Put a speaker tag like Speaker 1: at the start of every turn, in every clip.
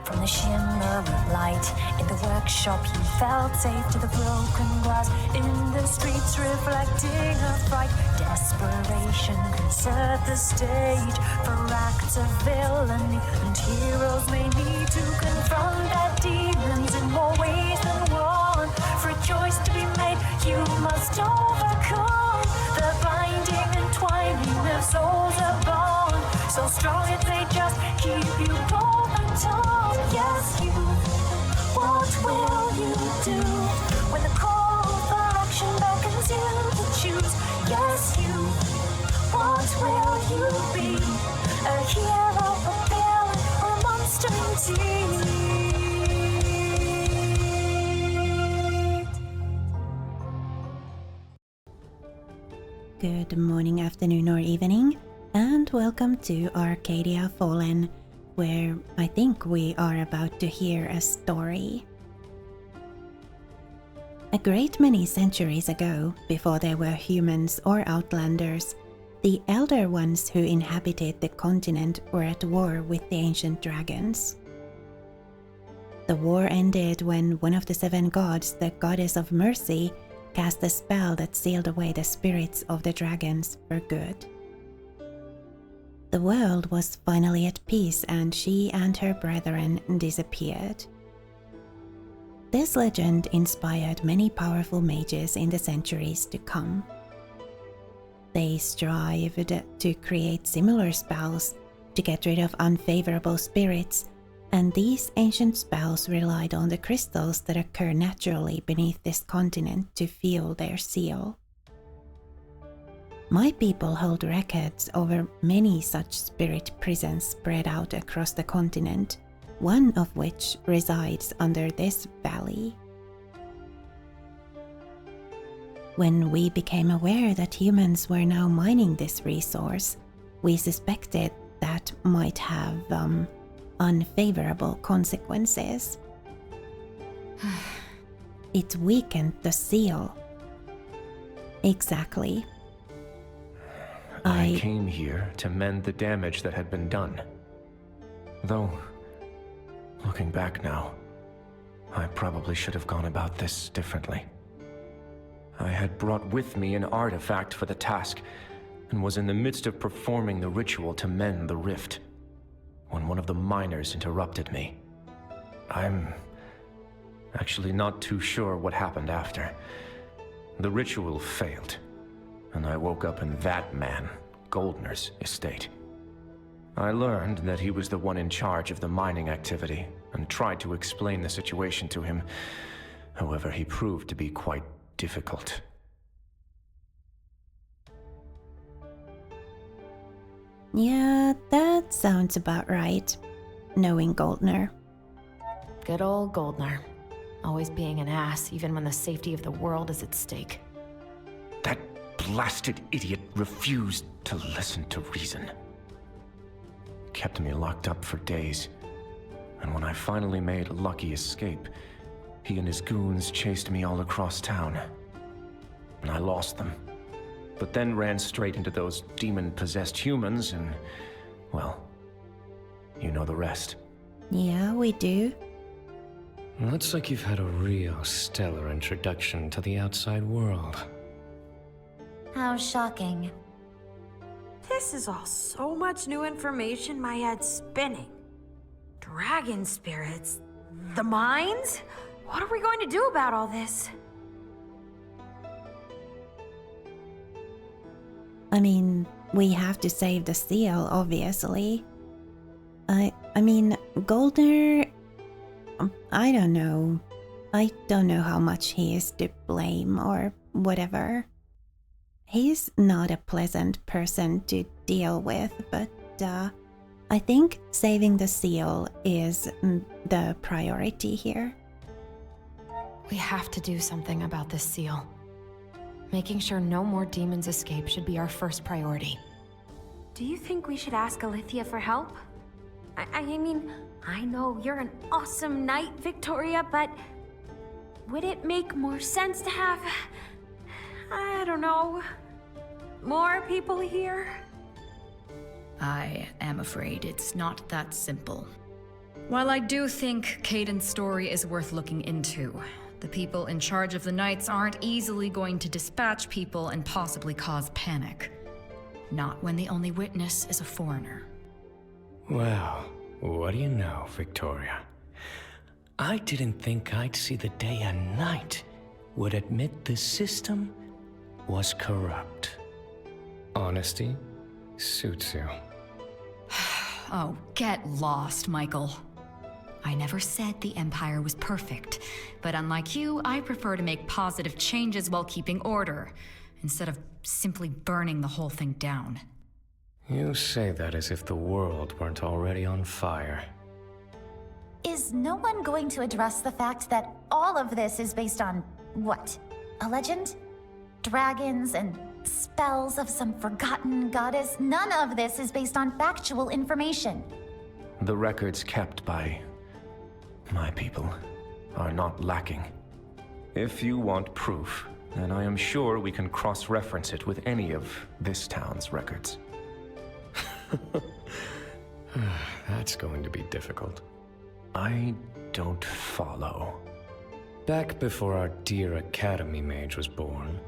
Speaker 1: from the shimmer of light. In the workshop he felt safe to the broken glass. In the streets reflecting a fright. Desperation can set the stage for acts of villainy. And heroes may need to confront their demons in more ways than one. For a choice to be made, you must overcome the binding and twining of souls are bond. So strong if they just keep you both on top. Yes, you. What will you do when the call for action beckons you to choose? Yes, you. What will you be? A hero, a villain, or a monster indeed?
Speaker 2: Good morning, afternoon, or evening, and welcome to Arcadia Fallen, where I think we are about to hear a story. A great many centuries ago, before there were humans or outlanders, the elder ones who inhabited the continent were at war with the ancient dragons. The war ended when one of the seven gods, the goddess of mercy, cast a spell that sealed away the spirits of the dragons for good. The world was finally at peace and she and her brethren disappeared. This legend inspired many powerful mages in the centuries to come. They strived to create similar spells to get rid of unfavorable spirits, and these ancient spells relied on the crystals that occur naturally beneath this continent to feel their seal. My people hold records over many such spirit prisons spread out across the continent, one of which resides under this valley. When we became aware that humans were now mining this resource, we suspected that might have unfavorable consequences. It weakened the seal. Exactly.
Speaker 3: I came here to mend the damage that had been done. Though, looking back now, I probably should have gone about this differently. I had brought with me an artifact for the task, and was in the midst of performing the ritual to mend the rift, when one of the miners interrupted me. I'm actually not too sure what happened after. The ritual failed, and I woke up in that man, Goldner's estate. I learned that he was the one in charge of the mining activity, and tried to explain the situation to him. However, he proved to be quite difficult.
Speaker 2: Yeah, that sounds about right, knowing Goldner.
Speaker 4: Good old Goldner. Always being an ass, even when the safety of the world is at stake.
Speaker 3: That blasted idiot refused to listen to reason. Kept me locked up for days, and when I finally made a lucky escape, he and his goons chased me all across town. And I lost them. But then ran straight into those demon-possessed humans and, well, you know the rest.
Speaker 2: Yeah, we do.
Speaker 5: Looks like you've had a real stellar introduction to the outside world.
Speaker 6: How shocking.
Speaker 7: This is all so much new information, my head's spinning. Dragon spirits? The mines? What are we going to do about all this?
Speaker 2: I mean, we have to save the seal, obviously. I mean, Goldner... I don't know. I don't know how much he is to blame or whatever. He's not a pleasant person to deal with, but I think saving the seal is the priority here.
Speaker 4: We have to do something about this seal. Making sure no more demons escape should be our first priority.
Speaker 7: Do you think we should ask Alithia for help? I mean, I know you're an awesome knight, Victoria, but would it make more sense to have, I don't know, more people here?
Speaker 8: I am afraid it's not that simple. While I do think Caden's story is worth looking into, the people in charge of the Knights aren't easily going to dispatch people and possibly cause panic. Not when the only witness is a foreigner.
Speaker 5: Well, what do you know, Victoria? I didn't think I'd see the day a knight would admit the system was corrupt. Honesty suits you.
Speaker 8: Oh, get lost, Michael. I never said the Empire was perfect, but unlike you, I prefer to make positive changes while keeping order, instead of simply burning the whole thing down.
Speaker 5: You say that as if the world weren't already on fire.
Speaker 6: Is no one going to address the fact that all of this is based on, what? A legend? Dragons and spells of some forgotten goddess? None of this is based on factual information.
Speaker 3: The records kept by my people are not lacking. If you want proof, then I am sure we can cross-reference it with any of this town's records.
Speaker 5: That's going to be difficult.
Speaker 3: I don't follow.
Speaker 5: Back before our dear Academy mage was born,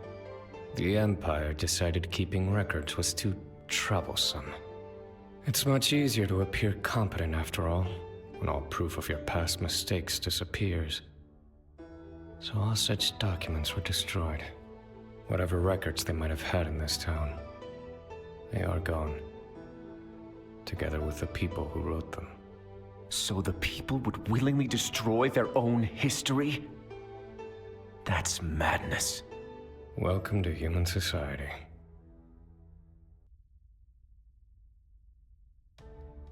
Speaker 5: the Empire decided keeping records was too troublesome. It's much easier to appear competent after all, when all proof of your past mistakes disappears. So all such documents were destroyed. Whatever records they might have had in this town, they are gone. Together with the people who wrote them.
Speaker 3: So the people would willingly destroy their own history? That's madness.
Speaker 5: Welcome to human society.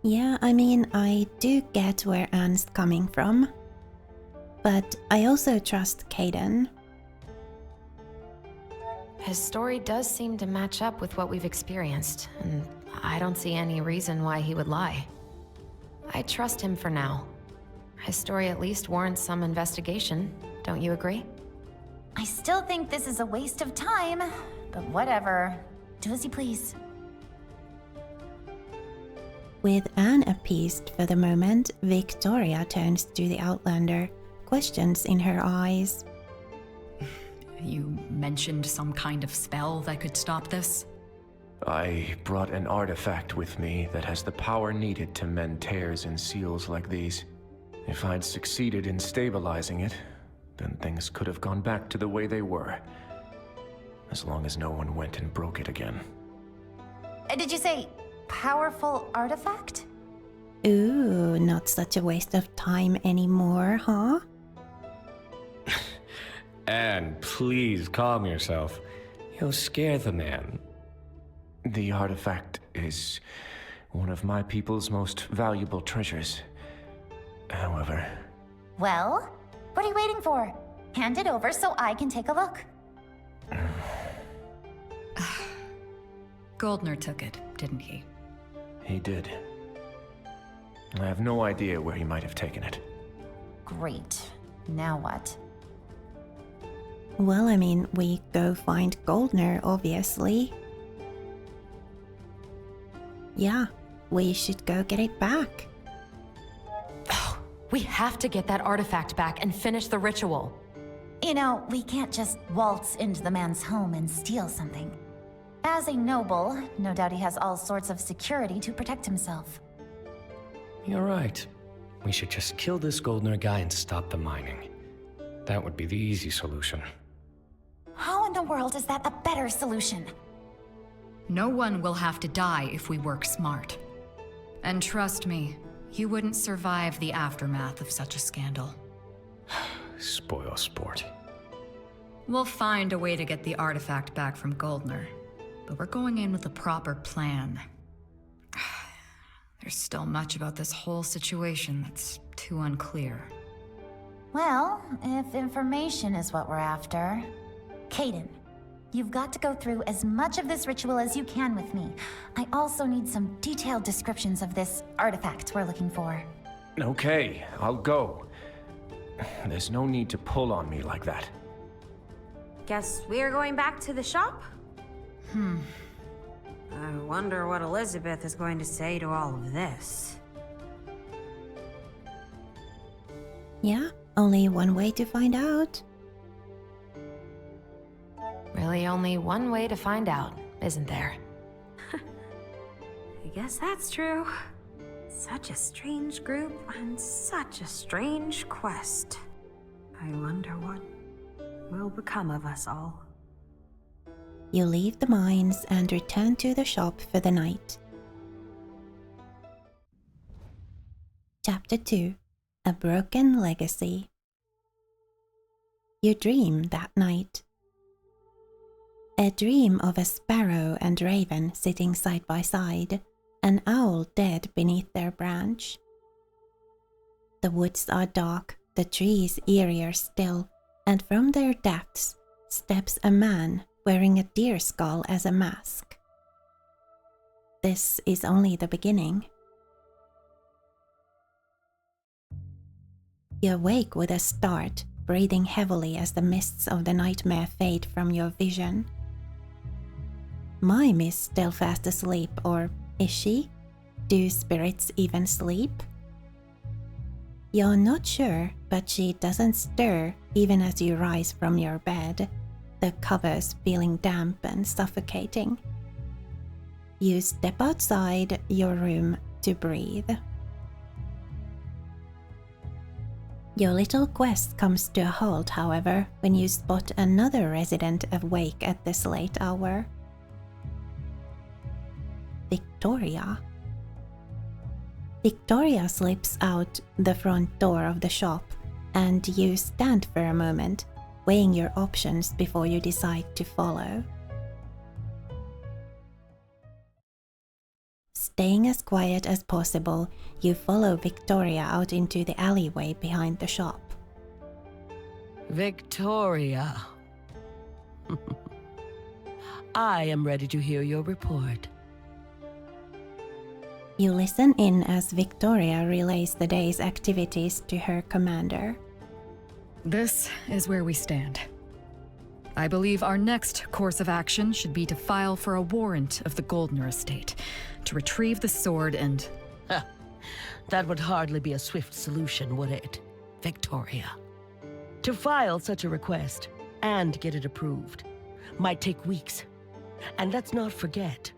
Speaker 2: Yeah, I mean, I do get where Anne's coming from. But I also trust Caden.
Speaker 4: His story does seem to match up with what we've experienced, and I don't see any reason why he would lie. I trust him for now. His story at least warrants some investigation, don't you agree?
Speaker 6: I still think this is a waste of time, but whatever. Do as you please.
Speaker 2: With Anne appeased for the moment, Victoria turns to the Outlander, questions in her eyes.
Speaker 8: You mentioned some kind of spell that could stop this?
Speaker 3: I brought an artifact with me that has the power needed to mend tears in seals like these. If I'd succeeded in stabilizing it, then things could have gone back to the way they were. As long as no one went and broke it again.
Speaker 6: Did you say powerful artifact?
Speaker 2: Ooh, not such a waste of time anymore, huh?
Speaker 5: Anne, please calm yourself. You'll scare the man.
Speaker 3: The artifact is one of my people's most valuable treasures. However...
Speaker 6: Well, what are you waiting for? Hand it over so I can take a look.
Speaker 8: Goldner took it, didn't he?
Speaker 3: He did. I have no idea where he might have taken it.
Speaker 6: Great. Now what?
Speaker 2: Well, I mean, we go find Goldner, obviously. Yeah, we should go get it back.
Speaker 4: Oh, we have to get that artifact back and finish the ritual.
Speaker 6: You know, we can't just waltz into the man's home and steal something. As a noble, no doubt he has all sorts of security to protect himself.
Speaker 5: You're right. We should just kill this Goldner guy and stop the mining. That would be the easy solution.
Speaker 6: How in the world is that a better solution?
Speaker 8: No one will have to die if we work smart. And trust me, you wouldn't survive the aftermath of such a scandal.
Speaker 5: Spoil sport.
Speaker 8: We'll find a way to get the artifact back from Goldner, but we're going in with a proper plan. There's still much about this whole situation that's too unclear.
Speaker 6: Well, if information is what we're after... Caden, you've got to go through as much of this ritual as you can with me. I also need some detailed descriptions of this artifact we're looking for.
Speaker 3: Okay, I'll go. There's no need to pull on me like that.
Speaker 7: Guess we're going back to the shop? I wonder what Elizabeth is going to say to all of this.
Speaker 2: Yeah, only one way to find out.
Speaker 4: Really only one way to find out, isn't there?
Speaker 7: I guess that's true. Such a strange group and such a strange quest. I wonder what will become of us all.
Speaker 2: You leave the mines and return to the shop for the night. Chapter 2: A Broken Legacy. You dream that night. A dream of a sparrow and raven sitting side by side, an owl dead beneath their branch. The woods are dark, the trees eerier still, and from their depths steps a man wearing a deer skull as a mask. This is only the beginning. You awake with a start, breathing heavily as the mists of the nightmare fade from your vision. Mime is still fast asleep, or is she? Do spirits even sleep? You're not sure, but she doesn't stir even as you rise from your bed, the covers feeling damp and suffocating. You step outside your room to breathe. Your little quest comes to a halt, however, when you spot another resident awake at this late hour. Victoria. Victoria slips out the front door of the shop, and you stand for a moment, weighing your options before you decide to follow. Staying as quiet as possible, you follow Victoria out into the alleyway behind the shop.
Speaker 9: Victoria. I am ready to hear your report.
Speaker 2: You listen in as Victoria relays the day's activities to her commander.
Speaker 8: This is where we stand. I believe our next course of action should be to file for a warrant of the Goldner estate, to retrieve the sword and...
Speaker 9: That would hardly be a swift solution, would it, Victoria? To file such a request and get it approved might take weeks. And let's not forget,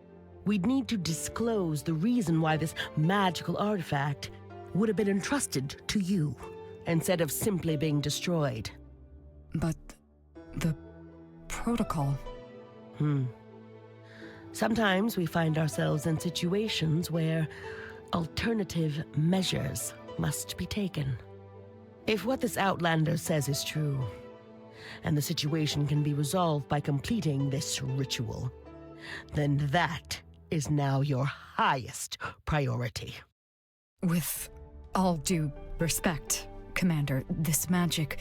Speaker 9: we'd need to disclose the reason why this magical artifact would have been entrusted to you, instead of simply being destroyed.
Speaker 8: But the protocol...
Speaker 9: Sometimes we find ourselves in situations where alternative measures must be taken. If what this outlander says is true, and the situation can be resolved by completing this ritual, then that is now your highest priority.
Speaker 8: With all due respect, Commander, this magic...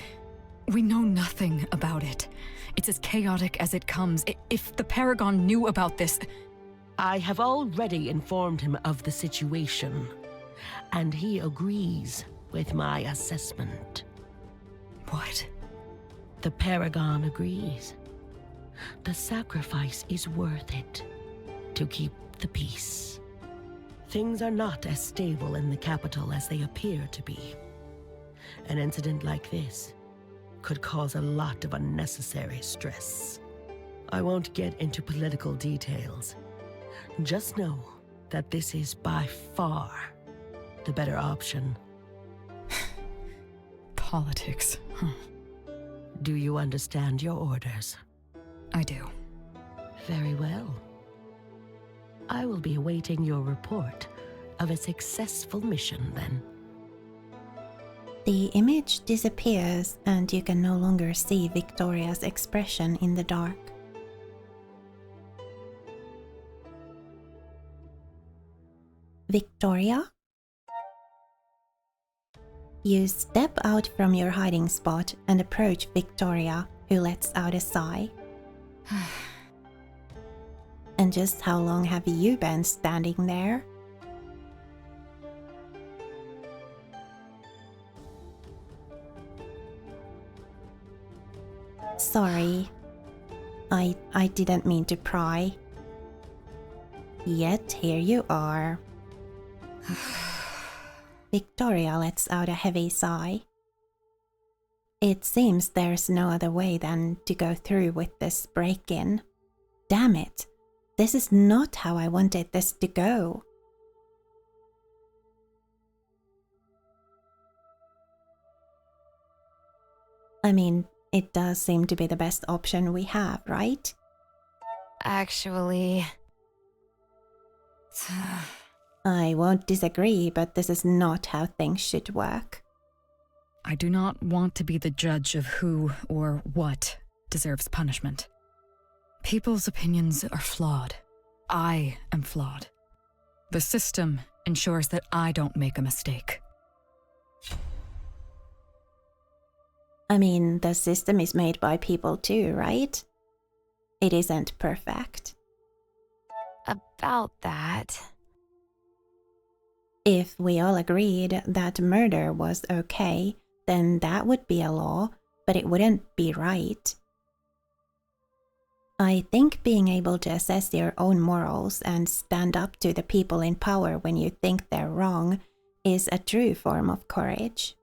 Speaker 8: We know nothing about it. It's as chaotic as it comes. If the Paragon knew about this...
Speaker 9: I have already informed him of the situation, and he agrees with my assessment.
Speaker 8: What?
Speaker 9: The Paragon agrees. The sacrifice is worth it to keep the peace. Things are not as stable in the capital as they appear to be. An incident like this could cause a lot of unnecessary stress. I won't get into political details. Just know that this is by far the better option.
Speaker 8: Politics, huh?
Speaker 9: Do you understand your orders?
Speaker 8: I do.
Speaker 9: Very well. I will be awaiting your report of a successful mission then.
Speaker 2: The image disappears and you can no longer see Victoria's expression in the dark. Victoria? You step out from your hiding spot and approach Victoria, who lets out a sigh. And just how long have you been standing there? Sorry. I didn't mean to pry. Yet here you are. Victoria lets out a heavy sigh. It seems there's no other way than to go through with this break-in. Damn it! This is not how I wanted this to go. I mean, it does seem to be the best option we have, right?
Speaker 4: Actually...
Speaker 2: I won't disagree, but this is not how things should work.
Speaker 8: I do not want to be the judge of who or what deserves punishment. People's opinions are flawed. I am flawed. The system ensures that I don't make a mistake.
Speaker 2: I mean, the system is made by people too, right? It isn't perfect.
Speaker 4: About that...
Speaker 2: If we all agreed that murder was okay, then that would be a law, but it wouldn't be right. I think being able to assess your own morals and stand up to the people in power when you think they're wrong is a true form of courage.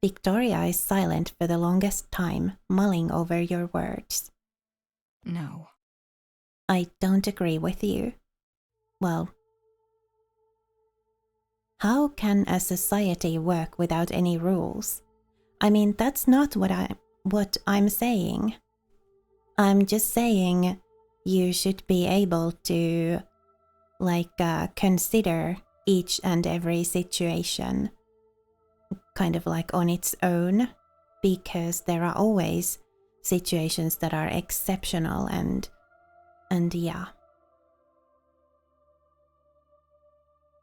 Speaker 2: Victoria is silent for the longest time, mulling over your words.
Speaker 8: No.
Speaker 2: I don't agree with you. Well, how can a society work without any rules? I mean, that's not what I'm saying. I'm just saying you should be able to, consider each and every situation kind of like on its own, because there are always situations that are exceptional and yeah.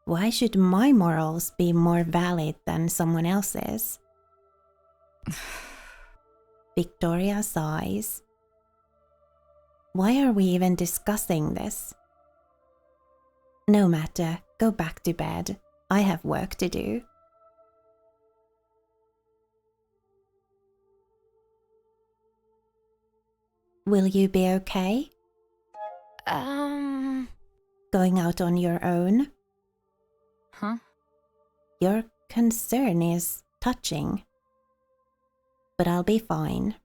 Speaker 2: Why should my morals be more valid than someone else's? Victoria sighs. Why are we even discussing this? No matter, go back to bed. I have work to do. Will you be okay? Going out on your own?
Speaker 8: Huh?
Speaker 2: Your concern is touching. But I'll be fine.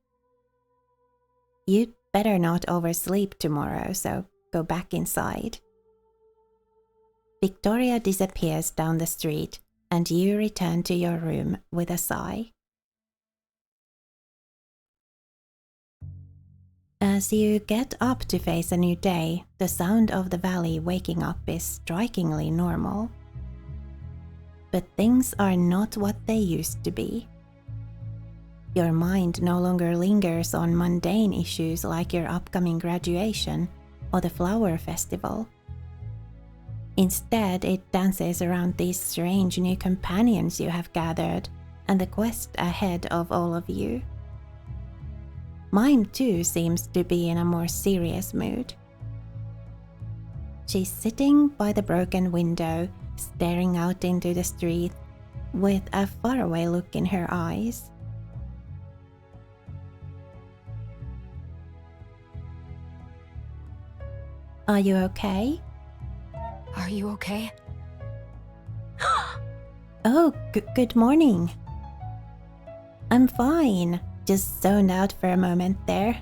Speaker 2: You'd better not oversleep tomorrow, so go back inside. Victoria disappears down the street, and you return to your room with a sigh. As you get up to face a new day, the sound of the valley waking up is strikingly normal. But things are not what they used to be. Your mind no longer lingers on mundane issues like your upcoming graduation or the flower festival. Instead, it dances around these strange new companions you have gathered and the quest ahead of all of you. Mime too seems to be in a more serious mood. She's sitting by the broken window, staring out into the street with a faraway look in her eyes. Are you okay?
Speaker 8: Are you okay?
Speaker 2: Oh, good morning. I'm fine. Just zoned out for a moment there.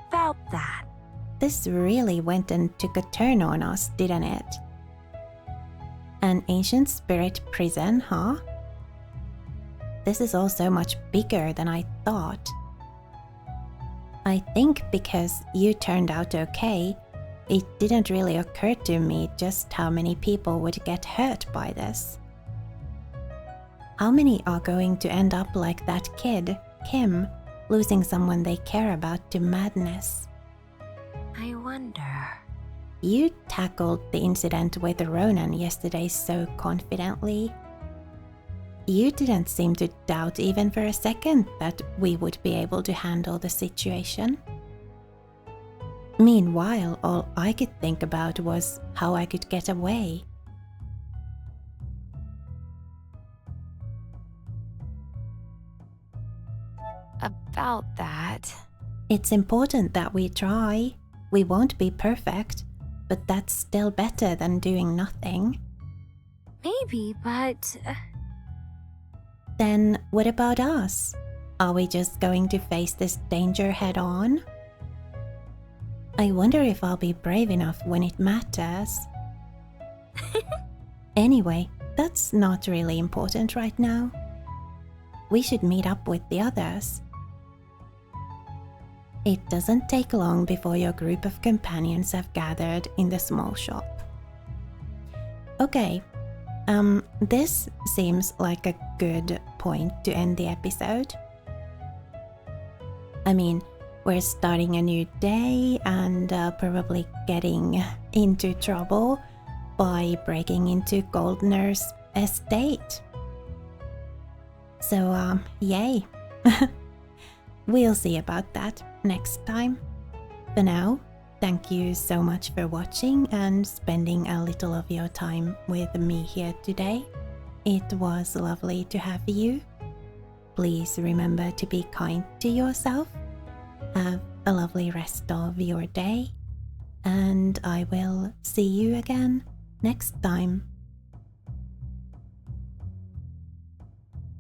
Speaker 7: About that.
Speaker 2: This really went and took a turn on us, didn't it? An ancient spirit prison, huh? This is all so much bigger than I thought. I think because you turned out okay, it didn't really occur to me just how many people would get hurt by this. How many are going to end up like that kid, Kim, losing someone they care about to madness?
Speaker 7: I wonder.
Speaker 2: You tackled the incident with Ronan yesterday so confidently. You didn't seem to doubt even for a second that we would be able to handle the situation. Meanwhile, all I could think about was how I could get away.
Speaker 4: About that...
Speaker 2: It's important that we try. We won't be perfect, but that's still better than doing nothing.
Speaker 7: Maybe, but...
Speaker 2: Then what about us? Are we just going to face this danger head on? I wonder if I'll be brave enough when it matters. Anyway, that's not really important right now. We should meet up with the others. It doesn't take long before your group of companions have gathered in the small shop. Okay, this seems like a good point to end the episode. I mean, we're starting a new day and probably getting into trouble by breaking into Goldner's estate. So, yay. We'll see about that next time. For now, thank you so much for watching and spending a little of your time with me here today. It was lovely to have you. Please remember to be kind to yourself. Have a lovely rest of your day, and I will see you again next time.